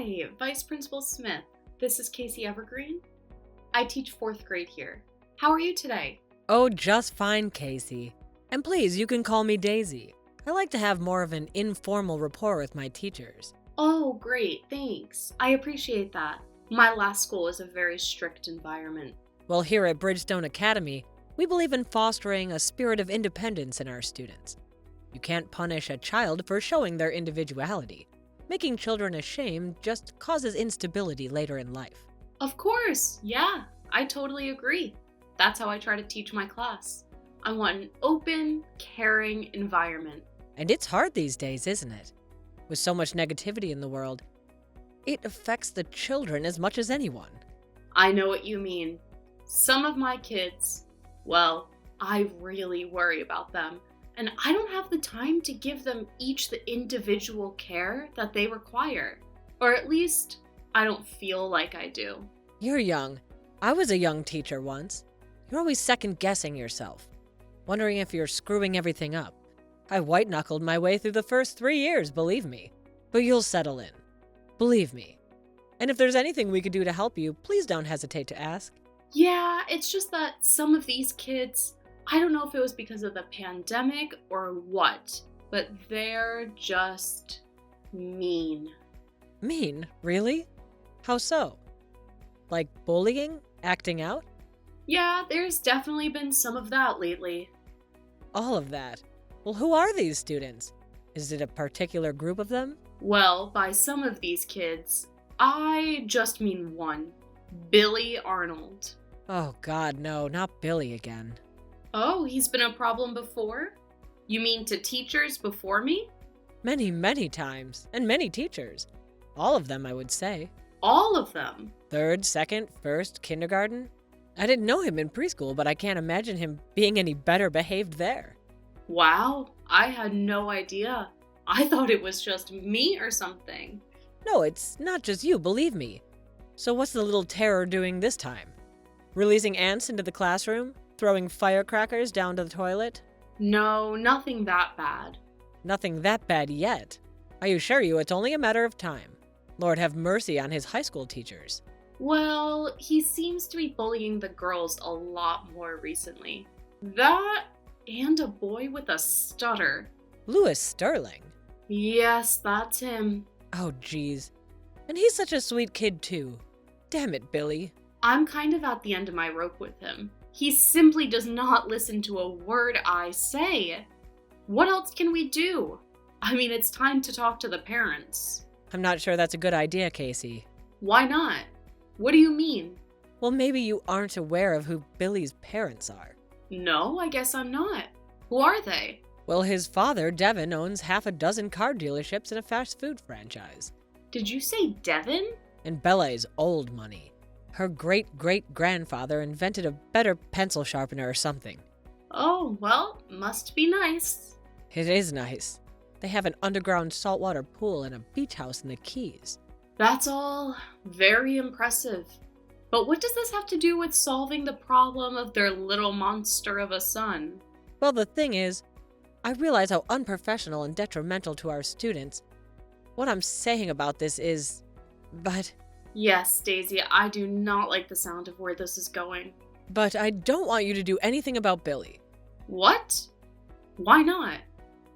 Hi, Vice Principal Smith. This is Casey Evergreen. I teach 4th grade here. How are you today? Oh, just fine, Casey. And please, you can call me Daisy. I like to have more of an informal rapport with my teachers. Oh, great, thanks. I appreciate that. My last school was a very strict environment. Well, here at Bridgestone Academy, we believe in fostering a spirit of independence in our students. You can't punish a child for showing their individuality. Making children ashamed just causes instability later in life. Of course, yeah, I totally agree. That's how I try to teach my class. I want an open, caring environment. And it's hard these days, isn't it? With so much negativity in the world, it affects the children as much as anyone. I know what you mean. Some of my kids, well, I really worry about them. And I don't have the time to give them each the individual care that they require. Or at least, I don't feel like I do. You're young. I was a young teacher once. You're always second-guessing yourself, wondering if you're screwing everything up. I white-knuckled my way through the first 3 years, believe me. But you'll settle in. Believe me. And if there's anything we could do to help you, please don't hesitate to ask. Yeah, it's just that some of these kids, I don't know if it was because of the pandemic or what, but they're just mean. Mean? Really? How so? Like bullying? Acting out? Yeah, there's definitely been some of that lately. All of that. Well, who are these students? Is it a particular group of them? Well, by some of these kids, I just mean one. Billy Arnold. Oh God, no, not Billy again. Oh, he's been a problem before? You mean to teachers before me? Many, many times, and many teachers. All of them, I would say. All of them? 3rd, 2nd, 1st, kindergarten. I didn't know him in preschool, but I can't imagine him being any better behaved there. Wow, I had no idea. I thought it was just me or something. No, it's not just you, believe me. So what's the little terror doing this time? Releasing ants into the classroom? Throwing firecrackers down to the toilet? No, nothing that bad. Nothing that bad yet. I assure you it's only a matter of time. Lord have mercy on his high school teachers. Well, he seems to be bullying the girls a lot more recently. That and a boy with a stutter. Louis Sterling? Yes, that's him. Oh, geez. And he's such a sweet kid, too. Damn it, Billy. I'm kind of at the end of my rope with him. He simply does not listen to a word I say. What else can we do? I mean, it's time to talk to the parents. I'm not sure that's a good idea, Casey. Why not? What do you mean? Well, maybe you aren't aware of who Billy's parents are. No, I guess I'm not. Who are they? Well, his father, Devin, owns half a dozen car dealerships and a fast food franchise. Did you say Devin? And Bella is old money. Her great-great-grandfather invented a better pencil sharpener or something. Oh, well, must be nice. It is nice. They have an underground saltwater pool and a beach house in the Keys. That's all very impressive. But what does this have to do with solving the problem of their little monster of a son? Well, the thing is, I realize how unprofessional and detrimental to our students. What I'm saying about this is... But Yes, Daisy, I do not like the sound of where this is going. I don't want you to do anything about Billy. What? Why not?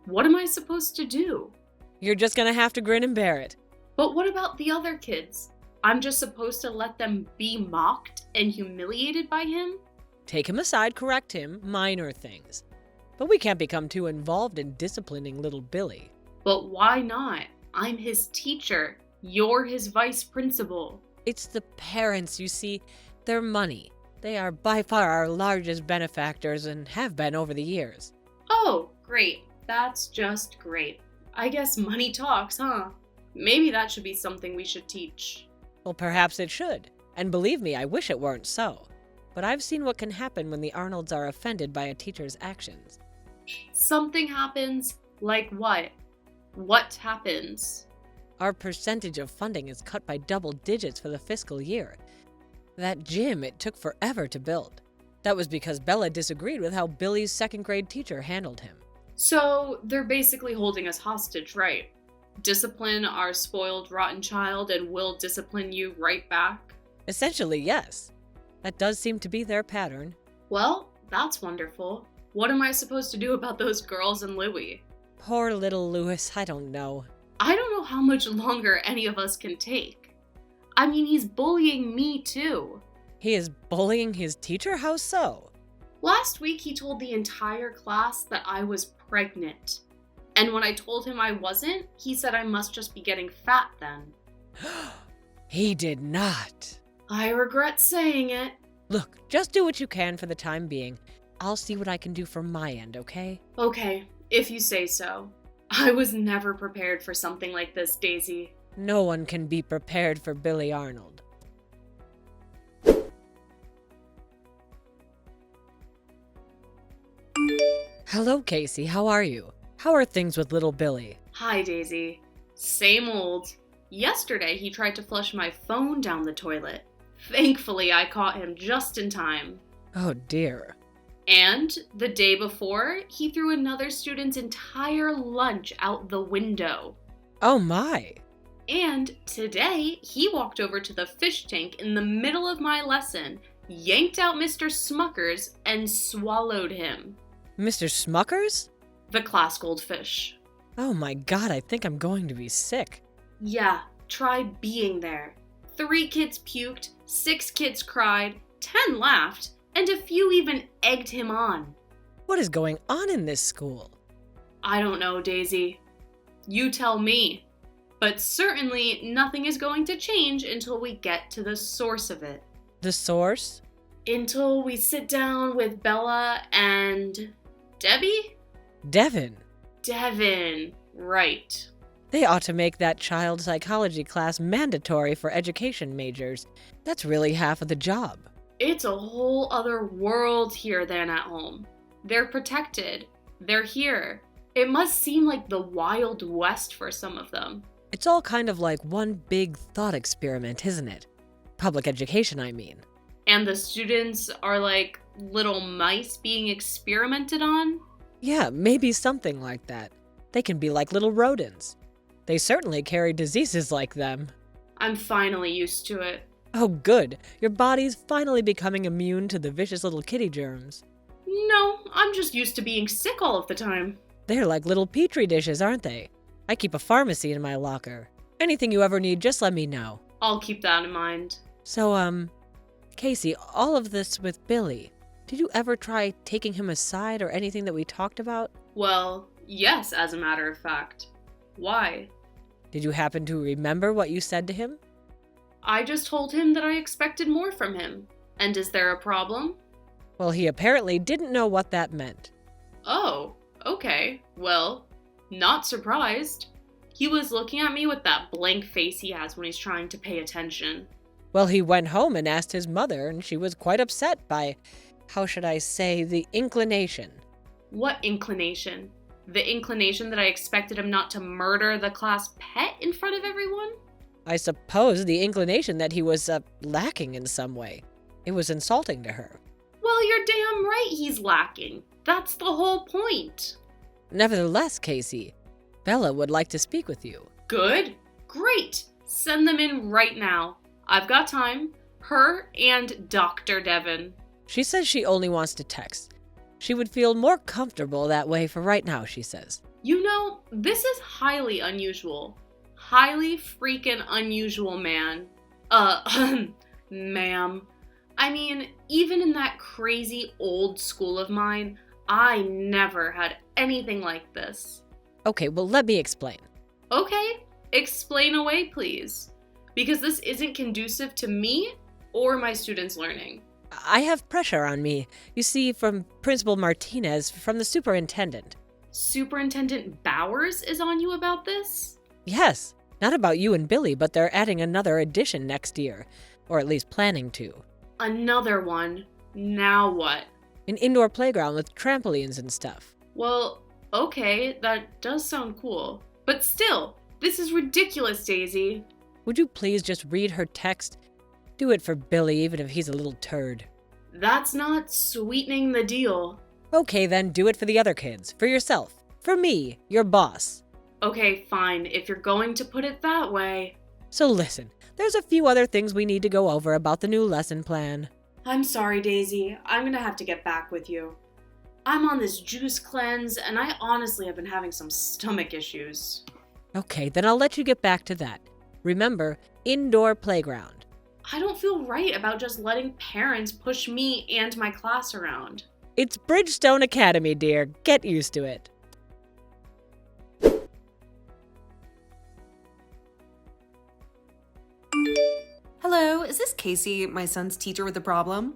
What am I supposed to do? You're just gonna have to grin and bear it. But what about the other kids? I'm just supposed to let them be mocked and humiliated by him? Take him aside, correct him, minor things. But we can't become too involved in disciplining little Billy. But why not? I'm his teacher. You're his vice principal. It's the parents, you see. Their money. They are by far our largest benefactors and have been over the years. Oh, great. That's just great. I guess money talks, huh? Maybe that should be something we should teach. Well, perhaps it should. And believe me, I wish it weren't so. But I've seen what can happen when the Arnolds are offended by a teacher's actions. Something happens? Like what? What happens? Our percentage of funding is cut by double digits for the fiscal year. That gym, it took forever to build. That was because Bella disagreed with how Billy's 2nd grade teacher handled him. So, they're basically holding us hostage, right? Discipline our spoiled, rotten child and we'll discipline you right back? Essentially, yes. That does seem to be their pattern. Well, that's wonderful. What am I supposed to do about those girls and Louie? Poor little Louis, I don't know. I don't know how much longer any of us can take. I mean, he's bullying me too. He is bullying his teacher? How so? Last week he told the entire class that I was pregnant. And when I told him I wasn't, he said I must just be getting fat then. He did not. I regret saying it. Look, just do what you can for the time being. I'll see what I can do from my end, okay? Okay, if you say so. I was never prepared for something like this, Daisy. No one can be prepared for Billy Arnold. Hello, Casey. How are you? How are things with little Billy? Hi, Daisy. Same old. Yesterday, he tried to flush my phone down the toilet. Thankfully, I caught him just in time. Oh, dear. And the day before, he threw another student's entire lunch out the window. Oh, my. And today, he walked over to the fish tank in the middle of my lesson, yanked out Mr. Smuckers, and swallowed him. Mr. Smuckers? The class goldfish. Oh my God, I think I'm going to be sick. Yeah, try being there. 3 kids puked, 6 kids cried, 10 laughed, and a few even egged him on. What is going on in this school? I don't know, Daisy. You tell me. But certainly nothing is going to change until we get to the source of it. The source? Until we sit down with Bella and... Debbie? Devin. Devin, right. They ought to make that child psychology class mandatory for education majors. That's really half of the job. It's a whole other world here than at home. They're protected. They're here. It must seem like the Wild West for some of them. It's all kind of like one big thought experiment, isn't it? Public education, I mean. And the students are like little mice being experimented on? Yeah, maybe something like that. They can be like little rodents. They certainly carry diseases like them. I'm finally used to it. Oh, good. Your body's finally becoming immune to the vicious little kitty germs. No, I'm just used to being sick all of the time. They're like little petri dishes, aren't they? I keep a pharmacy in my locker. Anything you ever need, just let me know. I'll keep that in mind. So, Casey, all of this with Billy, did you ever try taking him aside or anything that we talked about? Well, yes, as a matter of fact. Why? Did you happen to remember what you said to him? I just told him that I expected more from him. And is there a problem? Well, he apparently didn't know what that meant. Oh, okay. Well, not surprised. He was looking at me with that blank face he has when he's trying to pay attention. Well, he went home and asked his mother, and she was quite upset by, how should I say, the inclination. What inclination? The inclination that I expected him not to murder the class pet in front of everyone? I suppose the inclination that he was, lacking in some way. It was insulting to her. Well, you're damn right he's lacking. That's the whole point. Nevertheless, Casey, Bella would like to speak with you. Good. Great. Send them in right now. I've got time. Her and Dr. Devin. She says she only wants to text. She would feel more comfortable that way for right now, she says. You know, this is highly unusual. Highly freaking unusual, man. Ma'am. I mean, even in that crazy old school of mine, I never had anything like this. Okay, well, let me explain. Okay, explain away, please. Because this isn't conducive to me or my students' learning. I have pressure on me, you see, from Principal Martinez, from the superintendent. Superintendent Bowers is on you about this? Yes, not about you and Billy, but they're adding another edition next year, or at least planning to. Another one? Now what? An indoor playground with trampolines and stuff. Well, okay, that does sound cool. But still, this is ridiculous, Daisy. Would you please just read her text? Do it for Billy, even if he's a little turd. That's not sweetening the deal. Okay, then do it for the other kids, for yourself, for me, your boss. Okay, fine, if you're going to put it that way. So listen, there's a few other things we need to go over about the new lesson plan. I'm sorry, Daisy. I'm gonna have to get back with you. I'm on this juice cleanse, and I honestly have been having some stomach issues. Okay, then I'll let you get back to that. Remember, indoor playground. I don't feel right about just letting parents push me and my class around. It's Bridgestone Academy, dear. Get used to it. Hello, is this Casey, my son's teacher with a problem?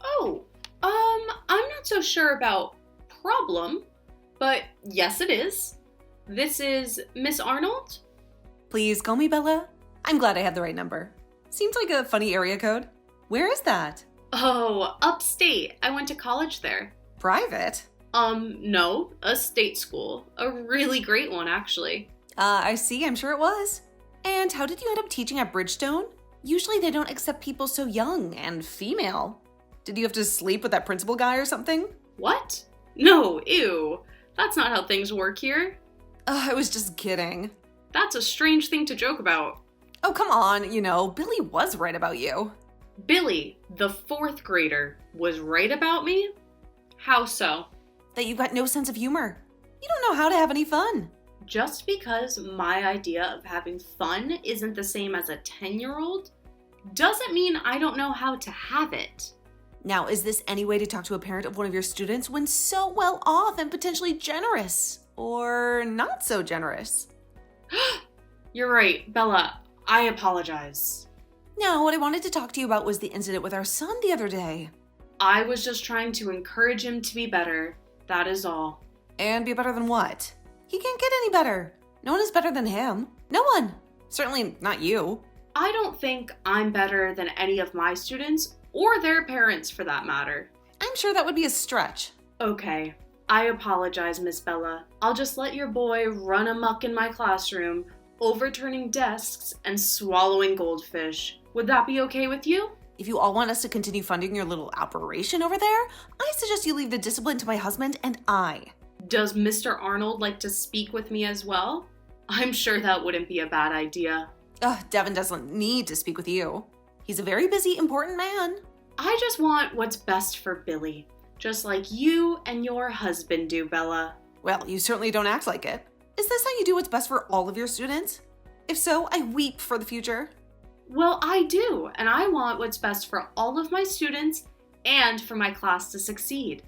Oh, I'm not so sure about problem, but yes it is. This is Miss Arnold? Please call me Bella. I'm glad I had the right number. Seems like a funny area code. Where is that? Oh, upstate. I went to college there. Private? No, a state school. A really great one, actually. I see, I'm sure it was. And how did you end up teaching at Bridgestone? Usually they don't accept people so young and female. Did you have to sleep with that principal guy or something? What? No, ew. That's not how things work here. I was just kidding. That's a strange thing to joke about. Oh, come on, Billy was right about you. Billy, the 4th grader, was right about me? How so? That you've got no sense of humor. You don't know how to have any fun. Just because my idea of having fun isn't the same as a 10-year-old doesn't mean I don't know how to have it. Now, is this any way to talk to a parent of one of your students when so well off and potentially generous? Or not so generous? You're right, Bella. I apologize. No, what I wanted to talk to you about was the incident with our son the other day. I was just trying to encourage him to be better. That is all. And be better than what? He can't get any better. No one is better than him. No one. Certainly not you. I don't think I'm better than any of my students, or their parents for that matter. I'm sure that would be a stretch. Okay, I apologize, Miss Bella. I'll just let your boy run amok in my classroom, overturning desks and swallowing goldfish. Would that be okay with you? If you all want us to continue funding your little operation over there, I suggest you leave the discipline to my husband and I. Does Mr. Arnold like to speak with me as well? I'm sure that wouldn't be a bad idea. Devin doesn't need to speak with you. He's a very busy, important man. I just want what's best for Billy, just like you and your husband do, Bella. Well, you certainly don't act like it. Is this how you do what's best for all of your students? If so, I weep for the future. Well, I do, and I want what's best for all of my students and for my class to succeed.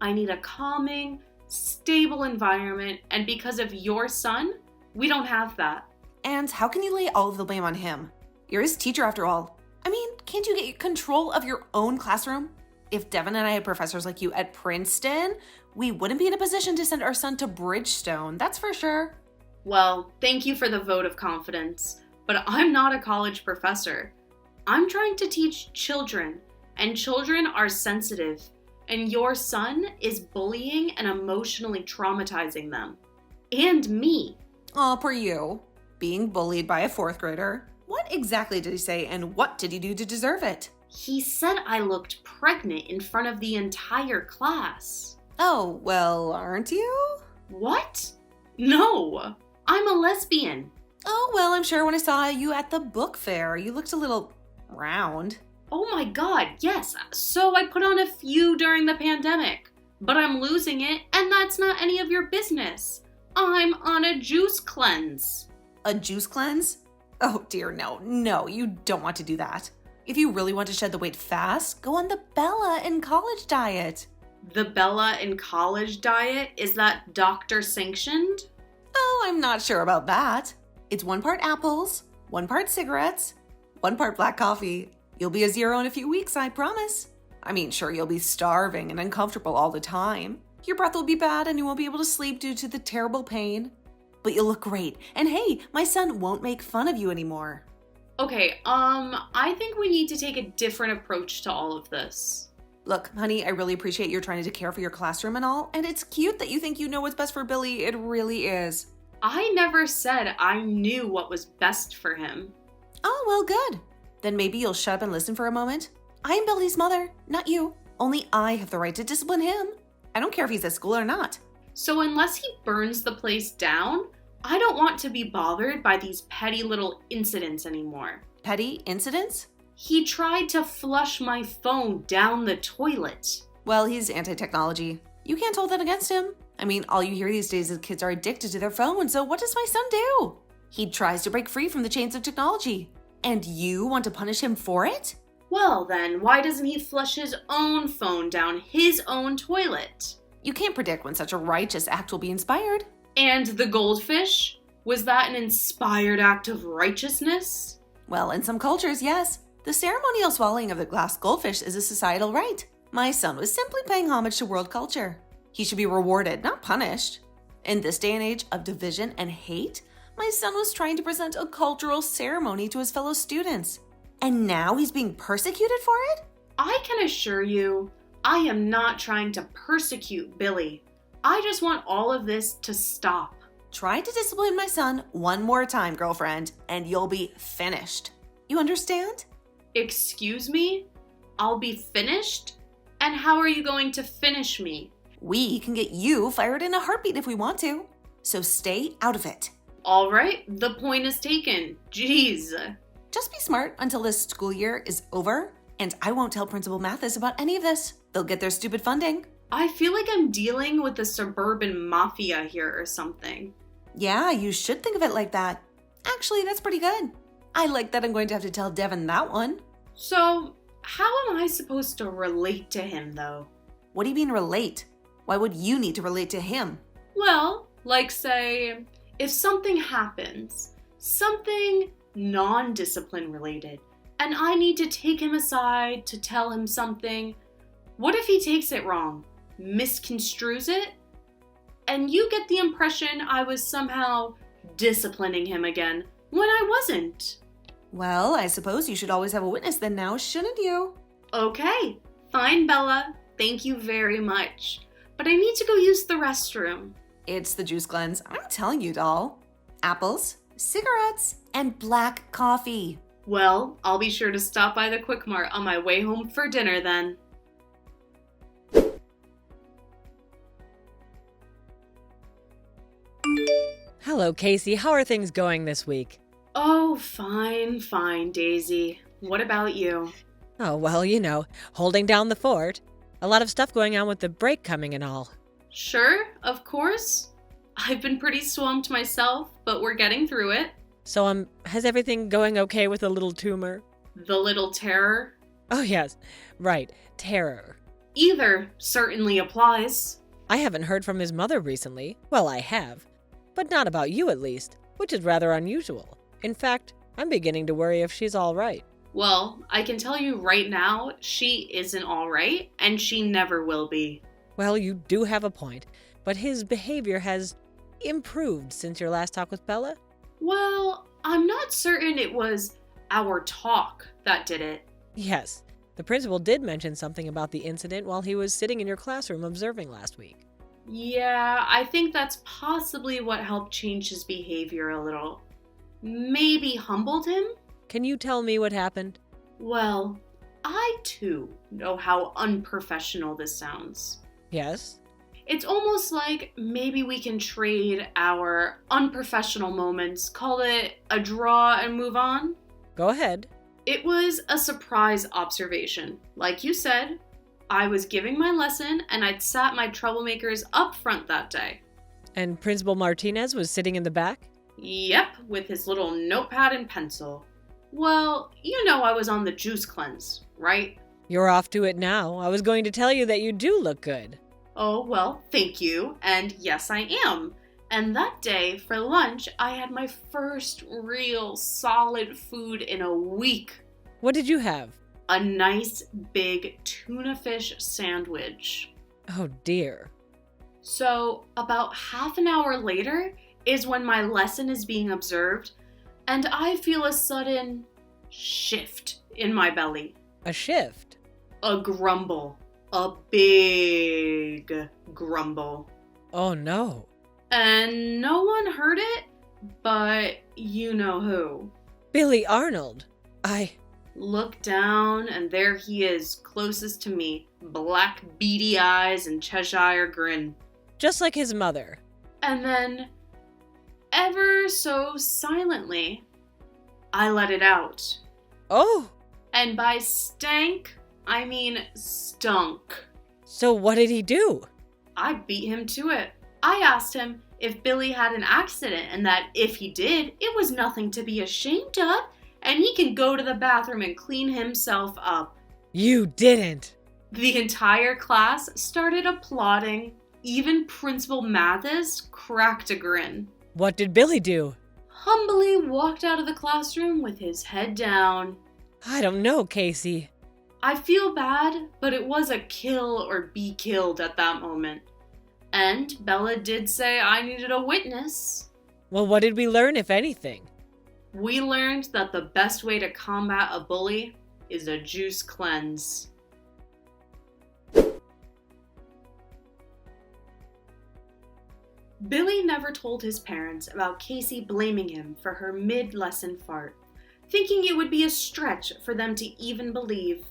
I need a calming, stable environment, and because of your son, we don't have that. And how can you lay all of the blame on him? You're his teacher after all. I mean, can't you get control of your own classroom? If Devin and I had professors like you at Princeton, we wouldn't be in a position to send our son to Bridgestone, that's for sure. Well, thank you for the vote of confidence, but I'm not a college professor. I'm trying to teach children, and children are sensitive, and your son is bullying and emotionally traumatizing them. And me. Aw, poor you. Being bullied by a 4th grader. What exactly did he say, and what did he do to deserve it? He said I looked pregnant in front of the entire class. Oh, well, aren't you? What? No, I'm a lesbian. Oh, well, I'm sure when I saw you at the book fair, you looked a little round. Oh my god, yes, so I put on a few during the pandemic. But I'm losing it, and that's not any of your business. I'm on a juice cleanse. A juice cleanse? Oh dear, no, you don't want to do that. If you really want to shed the weight fast, go on the Bella in college diet. The Bella in college diet? Is that doctor sanctioned? Oh, I'm not sure about that. It's 1 part apples, 1 part cigarettes, 1 part black coffee. You'll be a 0 in a few weeks, I promise. I mean, sure, you'll be starving and uncomfortable all the time. Your breath will be bad and you won't be able to sleep due to the terrible pain. But you'll look great. And hey, my son won't make fun of you anymore. Okay, I think we need to take a different approach to all of this. Look, honey, I really appreciate your trying to care for your classroom and all, and it's cute that you think you know what's best for Billy. It really is. I never said I knew what was best for him. Oh, well, good. Then maybe you'll shut up and listen for a moment. I'm Billy's mother, not you. Only I have the right to discipline him. I don't care if he's at school or not. So unless he burns the place down, I don't want to be bothered by these petty little incidents anymore. Petty incidents? He tried to flush my phone down the toilet. Well, he's anti-technology. You can't hold that against him. I mean, all you hear these days is kids are addicted to their phone, so what does my son do? He tries to break free from the chains of technology. And you want to punish him for it? Well then, why doesn't he flush his own phone down his own toilet? You can't predict when such a righteous act will be inspired. And the goldfish? Was that an inspired act of righteousness? Well, in some cultures, yes. The ceremonial swallowing of the glass goldfish is a societal rite. My son was simply paying homage to world culture. He should be rewarded, not punished. In this day and age of division and hate, my son was trying to present a cultural ceremony to his fellow students. And now he's being persecuted for it? I can assure you, I am not trying to persecute Billy. I just want all of this to stop. Try to discipline my son one more time, girlfriend, and you'll be finished. You understand? Excuse me? I'll be finished? And how are you going to finish me? We can get you fired in a heartbeat if we want to. So stay out of it. All right, the point is taken. Jeez. Just be smart until this school year is over, and I won't tell Principal Mathis about any of this. They'll get their stupid funding. I feel like I'm dealing with the suburban mafia here or something. Yeah, you should think of it like that. Actually, that's pretty good. I like that I'm going to have to tell Devin that one. So, how am I supposed to relate to him, though? What do you mean relate? Why would you need to relate to him? Well, like say, if something happens, something non-discipline related, and I need to take him aside to tell him something, what if he takes it wrong, misconstrues it, and you get the impression I was somehow disciplining him again when I wasn't? Well, I suppose you should always have a witness then now, shouldn't you? Okay, fine, Bella. Thank you very much. But I need to go use the restroom. It's the juice cleanse. I'm telling you, doll. Apples, cigarettes, and black coffee. Well, I'll be sure to stop by the Quick Mart on my way home for dinner then. Hello, Casey. How are things going this week? Oh, fine, Daisy. What about you? Oh, well, holding down the fort. A lot of stuff going on with the break coming and all. Sure, of course. I've been pretty swamped myself, but we're getting through it. So, has everything going okay with the little tumor? The little terror? Oh, yes. Right. Terror. Either certainly applies. I haven't heard from his mother recently. Well, I have. But not about you, at least, which is rather unusual. In fact, I'm beginning to worry if she's all right. Well, I can tell you right now, she isn't all right, and she never will be. Well, you do have a point, but his behavior has improved since your last talk with Bella? Well, I'm not certain it was our talk that did it. Yes, the principal did mention something about the incident while he was sitting in your classroom observing last week. Yeah, I think that's possibly what helped change his behavior a little. Maybe humbled him? Can you tell me what happened? Well, I too know how unprofessional this sounds. Yes? It's almost like maybe we can trade our unprofessional moments, call it a draw and move on. Go ahead. It was a surprise observation. Like you said, I was giving my lesson and I'd sat my troublemakers up front that day. And Principal Martinez was sitting in the back? Yep, with his little notepad and pencil. Well, you know I was on the juice cleanse, right? You're off to it now. I was going to tell you that you do look good. Oh, well, thank you. And yes, I am. And that day, for lunch, I had my first real solid food in a week. What did you have? A nice big tuna fish sandwich. Oh, dear. So, about half an hour later is when my lesson is being observed, and I feel a sudden shift in my belly. A shift? A grumble. A big grumble. Oh, no. And no one heard it, but you know who. Billy Arnold. Look down, and there he is, closest to me. Black beady eyes and Cheshire grin. Just like his mother. And then ever so silently, I let it out. Oh, And by stank, I mean stunk. so what did he do? I beat him to it. I asked him if Billy had an accident and that if he did, it was nothing to be ashamed of, and he can go to the bathroom and clean himself up. You didn't. The entire class started applauding. Even Principal Mathis cracked a grin. What did Billy do? Humbly walked out of the classroom with his head down. I don't know, Casey. I feel bad, but it was a kill or be killed at that moment. And Bella did say I needed a witness. Well, what did we learn, if anything? We learned that the best way to combat a bully is a juice cleanse. Billy never told his parents about Casey blaming him for her mid-lesson fart, thinking it would be a stretch for them to even believe.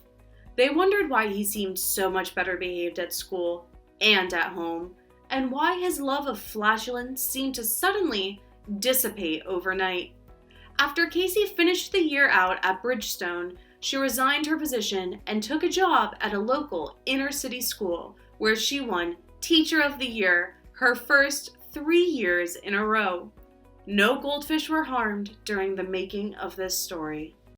They wondered why he seemed so much better behaved at school and at home, and why his love of flatulence seemed to suddenly dissipate overnight. After Casey finished the year out at Bridgestone, she resigned her position and took a job at a local inner-city school where she won Teacher of the Year her first 3 years in a row. No goldfish were harmed during the making of this story.